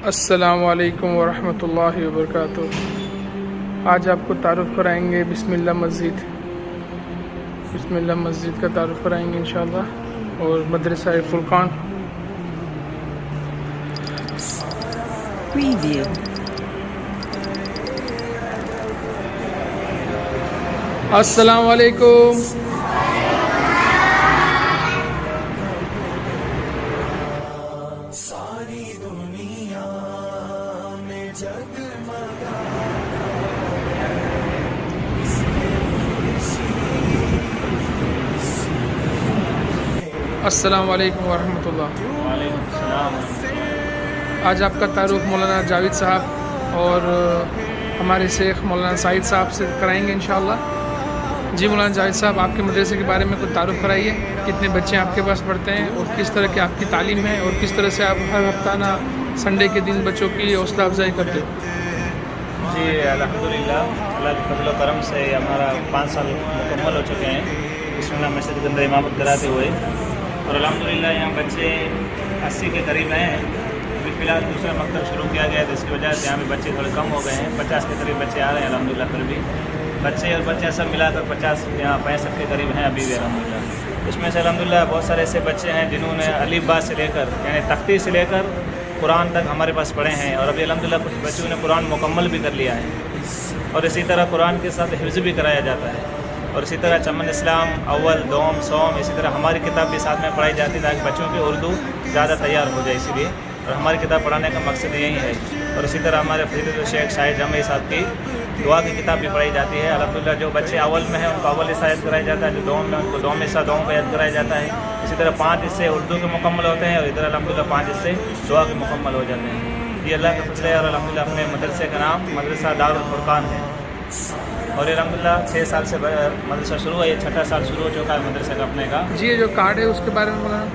السلام علیکم ورحمۃ اللہ وبرکاتہ۔ آج آپ کو تعارف کرائیں گے بسم اللہ مسجد کا تعارف کرائیں گے انشاءاللہ، اور مدرسہ فرقان۔ Preview. السلام علیکم۔ السلام علیکم ورحمۃ اللہ۔ وعلیکم السلام۔ آج آپ کا تعارف مولانا جاوید صاحب اور ہمارے شیخ مولانا سعید صاحب سے کرائیں گے انشاءاللہ۔ جی مولانا جاوید صاحب، آپ کے مدرسے کے بارے میں کچھ تعارف کرائیے، کتنے بچے آپ کے پاس پڑھتے ہیں اور کس طرح کی آپ کی تعلیم ہے، اور کس طرح سے آپ ہر ہفتانہ سنڈے کے دن بچوں کی حوصلہ افزائی کرتے ہیں۔ جی الحمدللہ، اللہ کے فضل و کرم سے ہمارا 5 سال مکمل ہو چکے ہیں بسم اللہ مسجد کے اندر امامت کراتے ہوئے، اور الحمدللہ یہاں بچے 80 کے قریب ہیں۔ ابھی فی الحال دوسرا مکتب شروع کیا گیا ہے، جس کی وجہ سے یہاں پہ بچے تھوڑے کم ہو گئے ہیں۔ 50 کے قریب بچے آ رہے ہیں الحمدللہ، پھر بھی بچے اور بچے سب ملا کر 50 یہاں 65 کے قریب ہیں ابھی بھی الحمدللہ۔ اس میں سے الحمدللہ بہت سارے ایسے بچے ہیں جنہوں نے الف با سے لے کر یعنی تختی سے لے کر قرآن تک ہمارے پاس پڑھے ہیں، اور ابھی الحمدللہ کچھ بچوں نے قرآن مکمل بھی کر لیا ہے، اور اسی طرح قرآن کے ساتھ حفظ بھی کرایا جاتا ہے، اور اسی طرح چمن اسلام اول دوم سوم اسی طرح ہماری کتاب بھی ساتھ میں پڑھائی جاتی ہے، تاکہ بچوں کی اردو زیادہ تیار ہو جائے، اسی لیے اور ہماری کتاب پڑھانے کا مقصد یہی ہے۔ اور اسی طرح ہمارے فضیلت الشیخ شاہد جامعی صاحب کی دعا کی کتاب بھی پڑھائی جاتی ہے الحمدللہ۔ جو بچے اول میں ہیں ان کو اول حصہ یاد کرایا جاتا ہے، جو دوم میں ان کو دوم حصہ دوم کا یاد کرایا جاتا ہے۔ اسی طرح 5 حصے اردو کے مکمل ہوتے ہیں، اور ادھر الحمدللہ 5 حصے دعا کے مکمل ہو جاتے ہیں۔ یہ اللہ کا فضل ہے، اور الحمدللہ اپنے مدرسے کا نام مدرسہ دارالفرقان ہے، اور یہ الحمدللہ 6 سال سے مدرسہ شروع ہے، یہ 6ٹھا سال شروع ہو چکا ہے مدرسے کا اپنے کا۔ جی، یہ جو کارڈ ہے اس کے بارے میں مولانا؟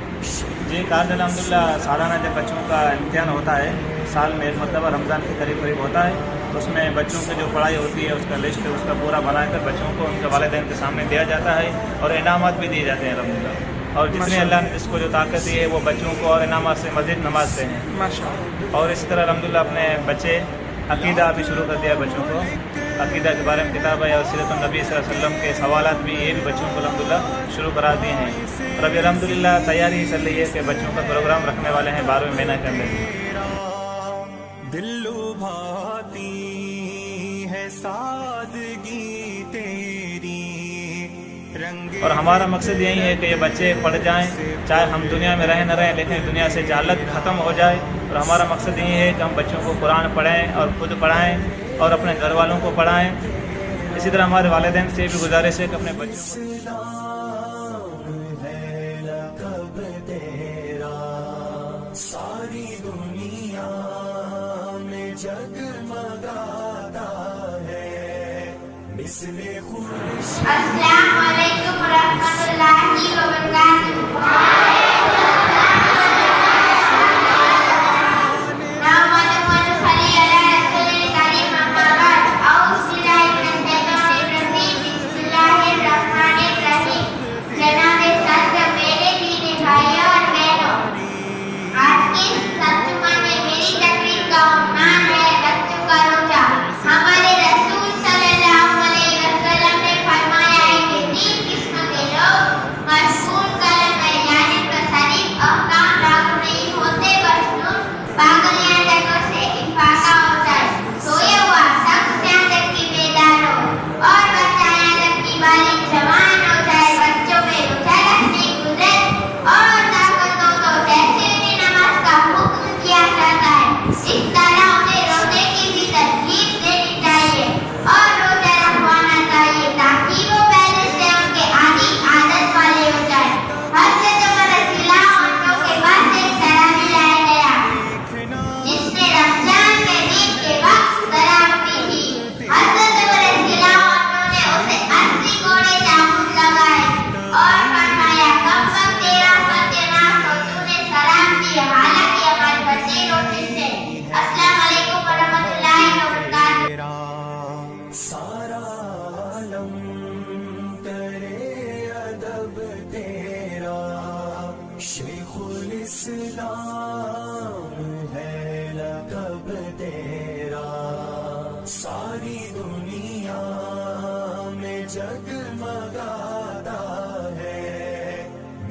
جی کارڈ الحمدللہ سالانہ جب بچوں کا امتحان ہوتا ہے، سال میں ایک مرتبہ رمضان کے قریب ہوتا ہے، تو اس میں بچوں کی جو پڑھائی ہوتی ہے اس کا لسٹ اس کا پورا بنا کر بچوں کو ان کے والدین کے سامنے دیا جاتا ہے، اور انعامات بھی دیے جاتے ہیں الحمدللہ۔ اور جتنے اللہ نے جس کو جو طاقت دی ہے وہ بچوں کو اور انعامات سے مزید نوازتے ہیں، ماشاءاللہ۔ اور اسی طرح الحمدللہ اپنے بچے عقیدہ بھی شروع کر دیا بچوں کو، عقیدہ کے بارے میں کتاب ہے، اور سیرت النبی صلی اللہ علیہ وسلم کے سوالات بھی یہ بھی بچوں کو الحمدللہ شروع کرا دیے ہیں، اور ابھی الحمدللہ تیاری چل رہی ہے کہ بچوں کا پروگرام رکھنے والے ہیں 12ویں مہینہ کے اندر۔ دل لبھاتی ہے سادگی تیری رنگ، اور ہمارا مقصد یہی ہے کہ یہ بچے پڑھ جائیں، چاہے ہم دنیا میں رہیں نہ رہیں، لیکن دنیا سے جہالت ختم ہو جائے، اور ہمارا مقصد یہی ہے کہ ہم بچوں کو قرآن پڑھیں اور خود پڑھائیں اور اپنے گھر والوں کو پڑھائیں۔ اسی طرح ہمارے والدین سے بھی گزارش ہے کہ اپنے بچوں کو ساری دنیا میں جگمگاتا ہے مثل خورشید۔ السلام علیکم ورحمۃ اللہ وبرکاتہ۔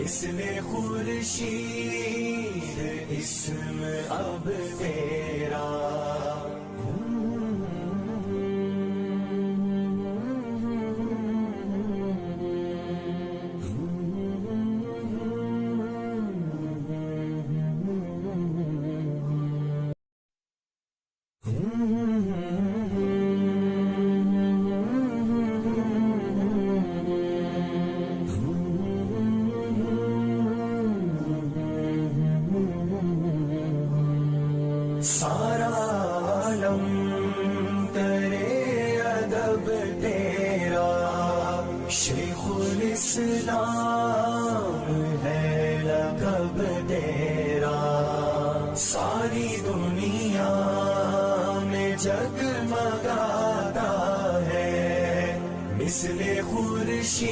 مثل خورشید اسم اب تیرا سارا عالم کرے ادب تیرا شیخ الاسلام ہے لقب تیرا ساری دنیا میں جگمگاتا ہے مثل خورشید